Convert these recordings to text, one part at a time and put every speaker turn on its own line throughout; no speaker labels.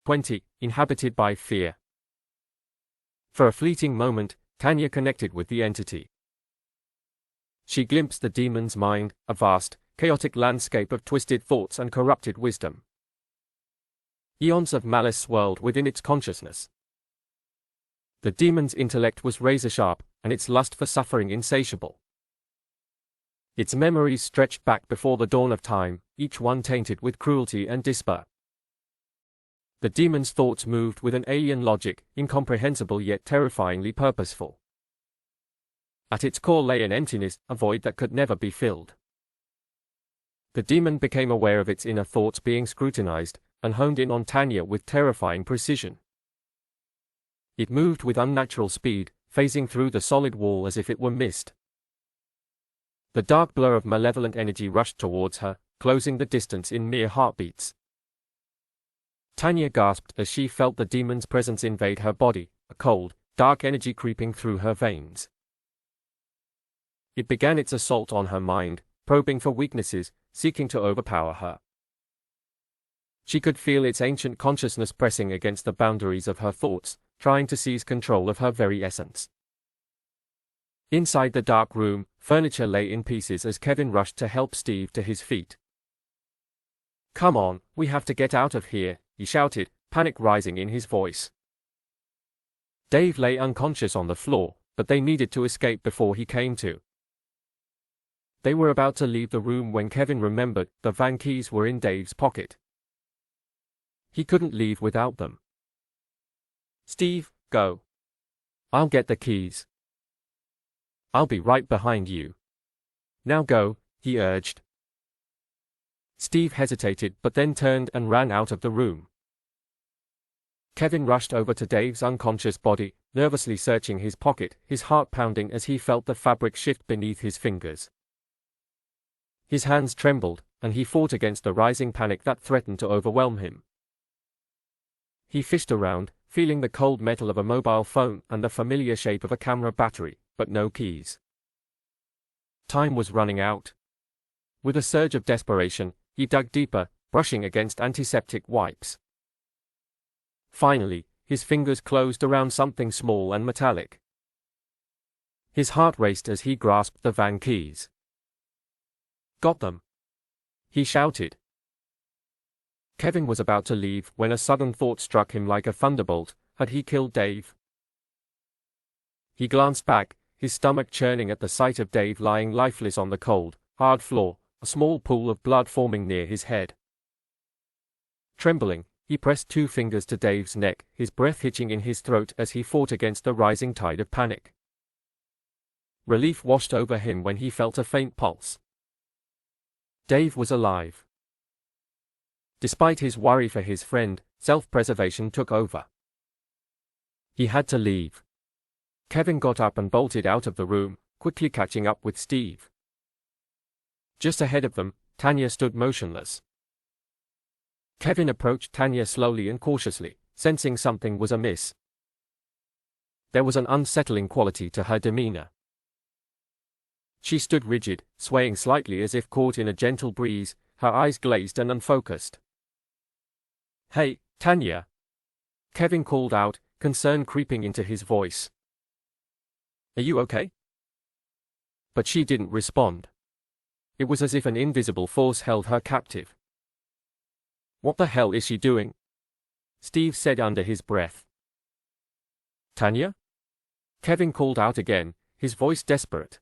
20. Inhabited by fear. For a fleeting moment, Tanya connected with the entity. She glimpsed the demon's mind, a vast, chaotic landscape of twisted thoughts and corrupted wisdom. Eons of malice swirled within its consciousness. The demon's intellect was razor-sharp, and its lust for suffering insatiable. Its memories stretched back before the dawn of time, each one tainted with cruelty and despair. The demon's thoughts moved with an alien logic, incomprehensible yet terrifyingly purposeful. At its core lay an emptiness, a void that could never be filled. The demon became aware of its inner thoughts being scrutinized, and honed in on Tanya with terrifying precision. It moved with unnatural speed, phasing through the solid wall as if it were mist. The dark blur of malevolent energy rushed towards her, closing the distance in mere heartbeats. Tanya gasped as she felt the demon's presence invade her body, a cold, dark energy creeping through her veins. It began its assault on her mind, probing for weaknesses, seeking to overpower her. She could feel its ancient consciousness pressing against the boundaries of her thoughts, trying to seize control of her very essence. Inside the dark room, furniture lay in pieces as Kevin rushed to help Steve to his feet. "Come on, we have to get out of here," he shouted, panic rising in his voice. Dave lay unconscious on the floor, but they needed to escape before he came to. They were about to leave the room when Kevin remembered the van keys were in Dave's pocket. He couldn't leave without them. "Steve, go. I'll get the keys. I'll be right behind you. Now go," he urged. Steve hesitated but then turned and ran out of the room. Kevin rushed over to Dave's unconscious body, nervously searching his pocket, his heart pounding as he felt the fabric shift beneath his fingers. His hands trembled, and he fought against the rising panic that threatened to overwhelm him. He fished around, feeling the cold metal of a mobile phone and the familiar shape of a camera battery, but no keys. Time was running out. With a surge of desperation, he dug deeper, brushing against antiseptic wipes. Finally, his fingers closed around something small and metallic. His heart raced as he grasped the van keys. "Got them!" he shouted. Kevin was about to leave when a sudden thought struck him like a thunderbolt. Had he killed Dave? He glanced back, his stomach churning at the sight of Dave lying lifeless on the cold, hard floor, a small pool of blood forming near his head. Trembling, he pressed 2 fingers to Dave's neck, his breath hitching in his throat as he fought against the rising tide of panic. Relief washed over him when he felt a faint pulse. Dave was alive. Despite his worry for his friend, self-preservation took over. He had to leave. Kevin got up and bolted out of the room, quickly catching up with Steve. Just ahead of them, Tanya stood motionless. Kevin approached Tanya slowly and cautiously, sensing something was amiss. There was an unsettling quality to her demeanor. She stood rigid, swaying slightly as if caught in a gentle breeze, her eyes glazed and unfocused. "Hey, Tanya!" Kevin called out, concern creeping into his voice. "Are you okay?" But she didn't respond. It was as if an invisible force held her captive. "What the hell is she doing?" Steve said under his breath. "Tanya?" Kevin called out again, his voice desperate.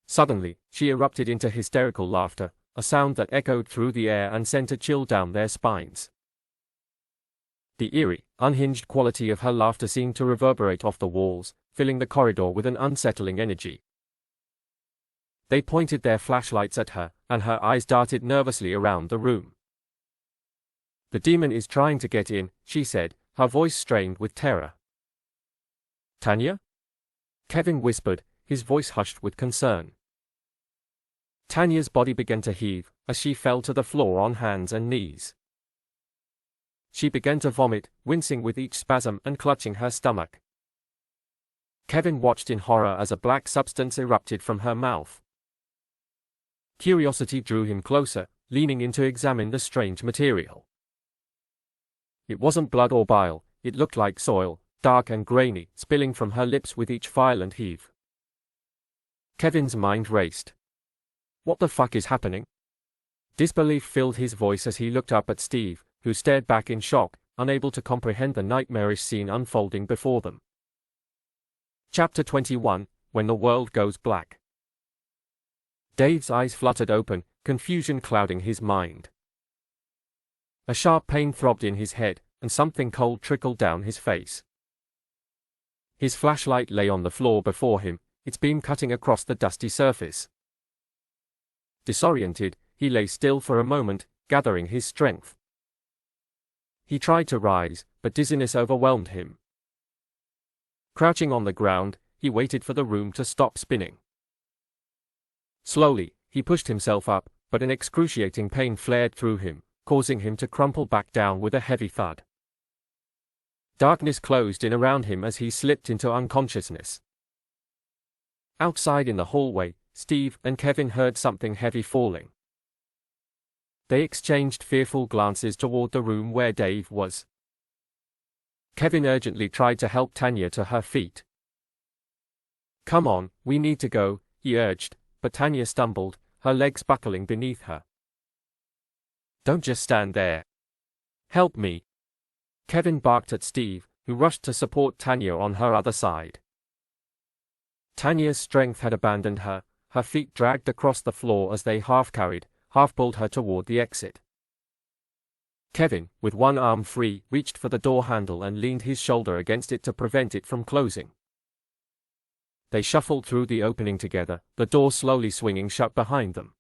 Suddenly, she erupted into hysterical laughter, a sound that echoed through the air and sent a chill down their spines. The eerie, unhinged quality of her laughter seemed to reverberate off the walls, filling the corridor with an unsettling energy. They pointed their flashlights at her, and her eyes darted nervously around the room. "The demon is trying to get in," she said, her voice strained with terror. "Tanya?" Kevin whispered, his voice hushed with concern. Tanya's body began to heave, as she fell to the floor on hands and knees. She began to vomit, wincing with each spasm and clutching her stomach. Kevin watched in horror as a black substance erupted from her mouth. Curiosity drew him closer, leaning in to examine the strange material. It wasn't blood or bile, it looked like soil, dark and grainy, spilling from her lips with each violent heave. Kevin's mind raced. What the fuck is happening? Disbelief filled his voice as he looked up at Steve, who stared back in shock, unable to comprehend the nightmarish scene unfolding before them. Chapter 21, When the World Goes Black. Dave's eyes fluttered open, confusion clouding his mind. A sharp pain throbbed in his head, and something cold trickled down his face. His flashlight lay on the floor before him, its beam cutting across the dusty surface. Disoriented, he lay still for a moment, gathering his strength. He tried to rise, but dizziness overwhelmed him. Crouching on the ground, he waited for the room to stop spinning. Slowly, he pushed himself up, but an excruciating pain flared through him, causing him to crumple back down with a heavy thud. Darkness closed in around him as he slipped into unconsciousness. Outside in the hallway, Steve and Kevin heard something heavy falling. They exchanged fearful glances toward the room where Dave was. Kevin urgently tried to help Tanya to her feet. "Come on, we need to go," he urged, but Tanya stumbled, her legs buckling beneath her. "Don't just stand there. Help me." Kevin barked at Steve, who rushed to support Tanya on her other side. Tanya's strength had abandoned her, her feet dragged across the floor as they half-carried, half-pulled her toward the exit. Kevin, with one arm free, reached for the door handle and leaned his shoulder against it to prevent it from closing. They shuffled through the opening together, the door slowly swinging shut behind them.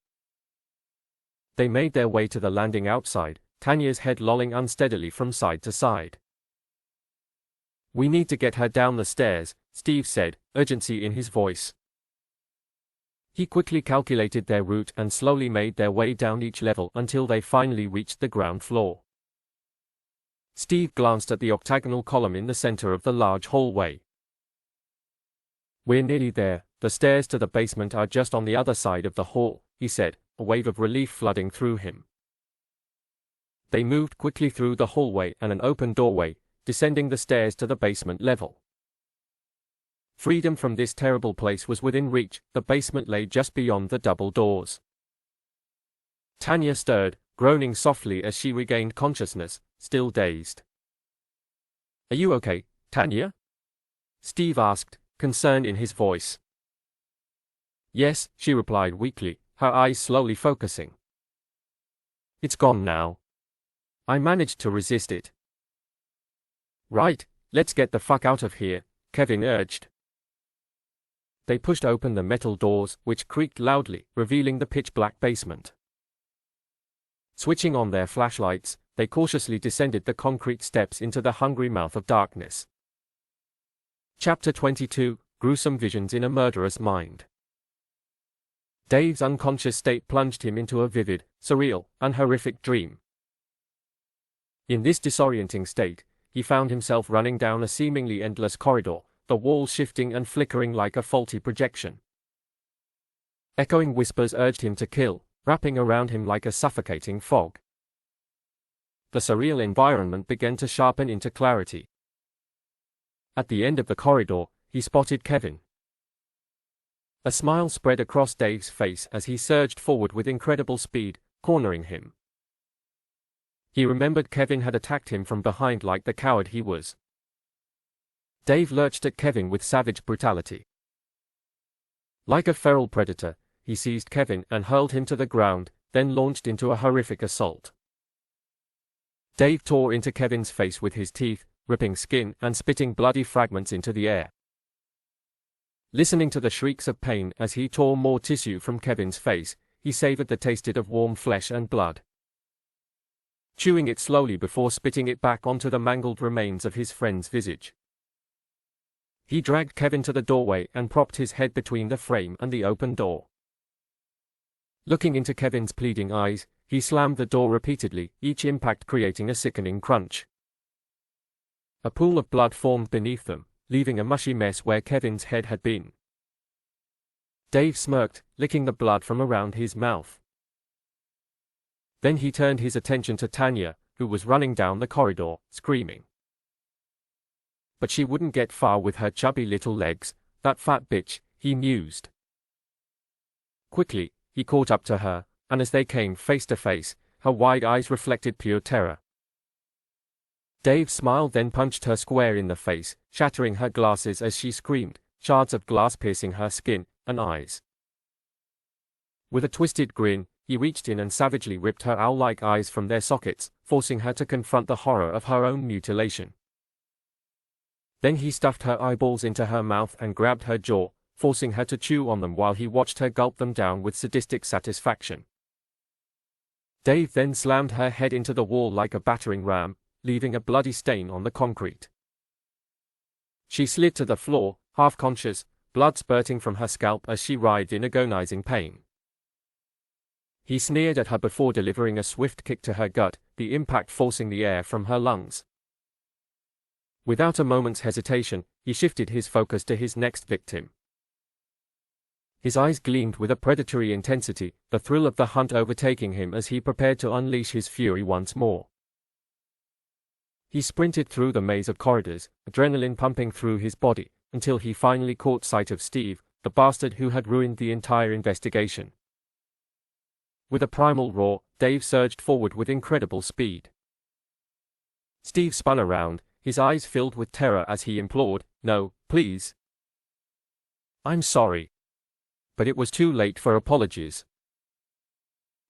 They made their way to the landing outside, Tanya's head lolling unsteadily from side to side. "We need to get her down the stairs," Steve said, urgency in his voice. He quickly calculated their route and slowly made their way down each level until they finally reached the ground floor. Steve glanced at the octagonal column in the center of the large hallway. "We're nearly there, the stairs to the basement are just on the other side of the hall," he said, a wave of relief flooding through him. They moved quickly through the hallway and an open doorway, descending the stairs to the basement level. Freedom from this terrible place was within reach, the basement lay just beyond the double doors. Tanya stirred, groaning softly as she regained consciousness, still dazed. "Are you okay, Tanya?" Steve asked, concern in his voice. "Yes," she replied weakly, her eyes slowly focusing. "It's gone now. I managed to resist it." "Right, let's get the fuck out of here," Kevin urged. They pushed open the metal doors, which creaked loudly, revealing the pitch-black basement. Switching on their flashlights, they cautiously descended the concrete steps into the hungry mouth of darkness. Chapter 22, Gruesome Visions in a Murderous Mind. Dave's unconscious state plunged him into a vivid, surreal, and horrific dream. In this disorienting state, he found himself running down a seemingly endless corridor, the walls shifting and flickering like a faulty projection. Echoing whispers urged him to kill, wrapping around him like a suffocating fog. The surreal environment began to sharpen into clarity. At the end of the corridor, he spotted Kevin. A smile spread across Dave's face as he surged forward with incredible speed, cornering him. He remembered Kevin had attacked him from behind like the coward he was. Dave lurched at Kevin with savage brutality. Like a feral predator, he seized Kevin and hurled him to the ground, then launched into a horrific assault. Dave tore into Kevin's face with his teeth, ripping skin and spitting bloody fragments into the air. Listening to the shrieks of pain as he tore more tissue from Kevin's face, he savored the taste of warm flesh and blood. Chewing it slowly before spitting it back onto the mangled remains of his friend's visage. He dragged Kevin to the doorway and propped his head between the frame and the open door. Looking into Kevin's pleading eyes, he slammed the door repeatedly, each impact creating a sickening crunch. A pool of blood formed beneath them, leaving a mushy mess where Kevin's head had been. Dave smirked, licking the blood from around his mouth. Then he turned his attention to Tanya, who was running down the corridor, screaming. But she wouldn't get far with her chubby little legs, that fat bitch, he mused. Quickly, he caught up to her, and as they came face to face, her wide eyes reflected pure terror. Dave smiled, then punched her square in the face, shattering her glasses as she screamed, shards of glass piercing her skin and eyes. With a twisted grin, he reached in and savagely ripped her owl-like eyes from their sockets, forcing her to confront the horror of her own mutilation. Then he stuffed her eyeballs into her mouth and grabbed her jaw, forcing her to chew on them while he watched her gulp them down with sadistic satisfaction. Dave then slammed her head into the wall like a battering ram, leaving a bloody stain on the concrete. She slid to the floor, half-conscious, blood spurting from her scalp as she writhed in agonizing pain. He sneered at her before delivering a swift kick to her gut, the impact forcing the air from her lungs. Without a moment's hesitation, he shifted his focus to his next victim. His eyes gleamed with a predatory intensity, the thrill of the hunt overtaking him as he prepared to unleash his fury once more. He sprinted through the maze of corridors, adrenaline pumping through his body, until he finally caught sight of Steve, the bastard who had ruined the entire investigation. With a primal roar, Dave surged forward with incredible speed. Steve spun around, his eyes filled with terror as he implored, "No, please. I'm sorry." But it was too late for apologies.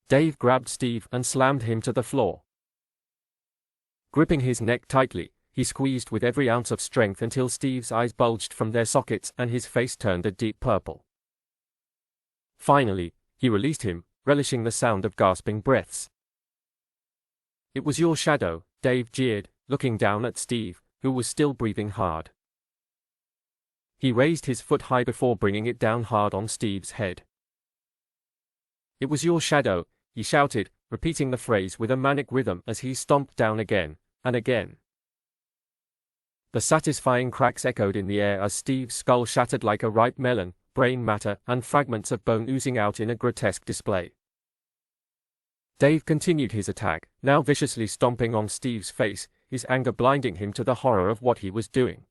Dave grabbed Steve and slammed him to the floor. Gripping his neck tightly, he squeezed with every ounce of strength until Steve's eyes bulged from their sockets and his face turned a deep purple. Finally, he released him, relishing the sound of gasping breaths. "It was your shadow," Dave jeered, looking down at Steve, who was still breathing hard. He raised his foot high before bringing it down hard on Steve's head. "It was your shadow," he shouted, repeating the phrase with a manic rhythm as he stomped down again and again. The satisfying cracks echoed in the air as Steve's skull shattered like a ripe melon, brain matter and fragments of bone oozing out in a grotesque display. Dave continued his attack, now viciously stomping on Steve's face, his anger blinding him to the horror of what he was doing.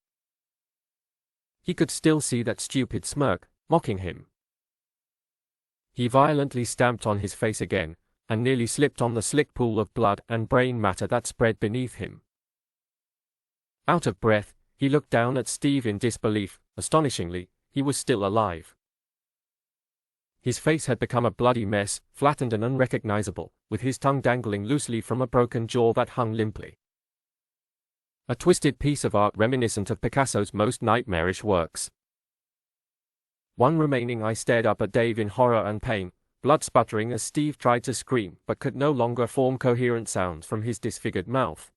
He could still see that stupid smirk, mocking him. He violently stamped on his face again, and nearly slipped on the slick pool of blood and brain matter that spread beneath him. Out of breath, he looked down at Steve in disbelief. Astonishingly, he was still alive. His face had become a bloody mess, flattened and unrecognizable, with his tongue dangling loosely from a broken jaw that hung limply. A twisted piece of art reminiscent of Picasso's most nightmarish works. One remaining eye stared up at Dave in horror and pain, blood sputtering as Steve tried to scream but could no longer form coherent sounds from his disfigured mouth.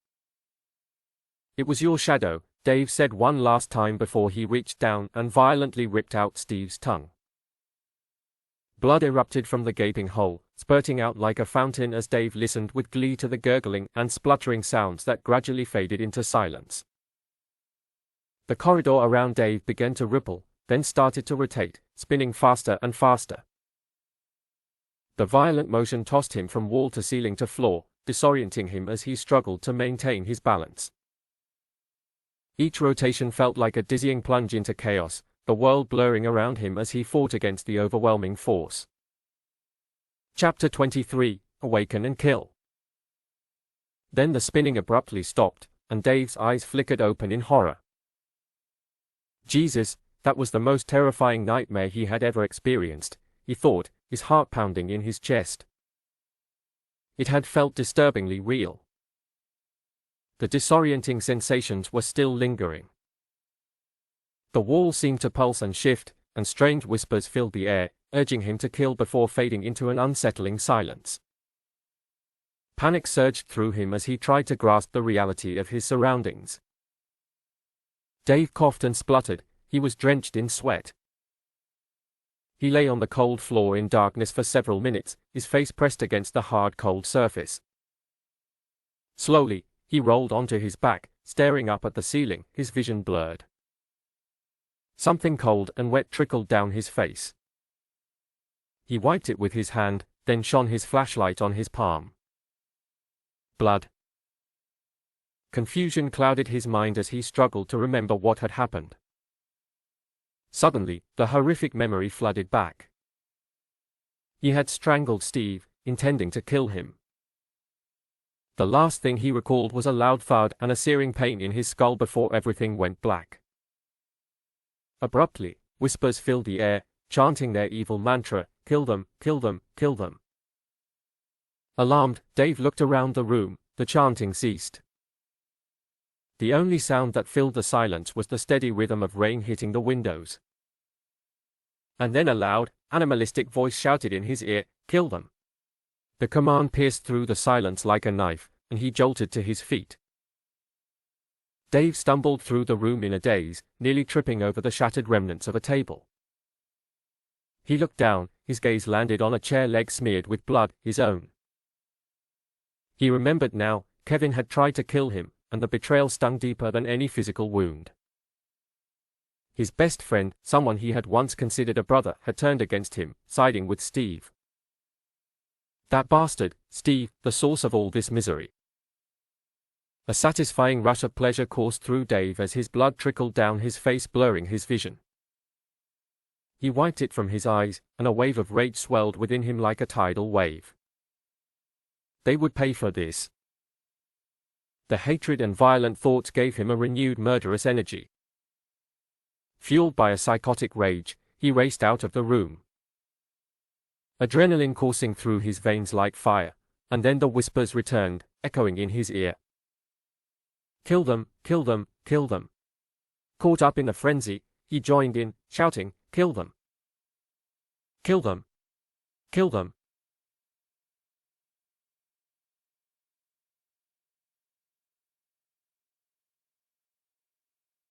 "It was your shadow," Dave said one last time before he reached down and violently ripped out Steve's tongue. Blood erupted from the gaping hole, spurting out like a fountain as Dave listened with glee to the gurgling and spluttering sounds that gradually faded into silence. The corridor around Dave began to ripple, then started to rotate, spinning faster and faster. The violent motion tossed him from wall to ceiling to floor, disorienting him as he struggled to maintain his balance. Each rotation felt like a dizzying plunge into chaos, the world blurring around him as he fought against the overwhelming force. Chapter 23, Awaken and Kill. Then the spinning abruptly stopped, and Dave's eyes flickered open in horror. Jesus, that was the most terrifying nightmare he had ever experienced, he thought, his heart pounding in his chest. It had felt disturbingly real. The disorienting sensations were still lingering. The wall seemed to pulse and shift, and strange whispers filled the air, urging him to kill before fading into an unsettling silence. Panic surged through him as he tried to grasp the reality of his surroundings. Dave coughed and spluttered, he was drenched in sweat. He lay on the cold floor in darkness for several minutes, his face pressed against the hard cold surface. Slowly, he rolled onto his back, staring up at the ceiling, his vision blurred. Something cold and wet trickled down his face. He wiped it with his hand, then shone his flashlight on his palm. Blood. Confusion clouded his mind as he struggled to remember what had happened. Suddenly, the horrific memory flooded back. He had strangled Steve, intending to kill him. The last thing he recalled was a loud thud and a searing pain in his skull before everything went black. Abruptly, whispers filled the air, chanting their evil mantra, "Kill them, kill them, kill them." Alarmed, Dave looked around the room. The chanting ceased. The only sound that filled the silence was the steady rhythm of rain hitting the windows. And then a loud, animalistic voice shouted in his ear, "Kill them." The command pierced through the silence like a knife, and he jolted to his feet. Dave stumbled through the room in a daze, nearly tripping over the shattered remnants of a table. He looked down, his gaze landed on a chair leg smeared with blood, his own. He remembered now, Kevin had tried to kill him, and the betrayal stung deeper than any physical wound. His best friend, someone he had once considered a brother, had turned against him, siding with Steve. That bastard, Steve, the source of all this misery. A satisfying rush of pleasure coursed through Dave as his blood trickled down his face, blurring his vision. He wiped it from his eyes, and a wave of rage swelled within him like a tidal wave. They would pay for this. The hatred and violent thoughts gave him a renewed murderous energy. Fueled by a psychotic rage, he raced out of the room. Adrenaline coursing through his veins like fire, and then the whispers returned, echoing in his ear. "Kill them, kill them, kill them." Caught up in the frenzy, he joined in, shouting, "Kill them! Kill them! Kill them!"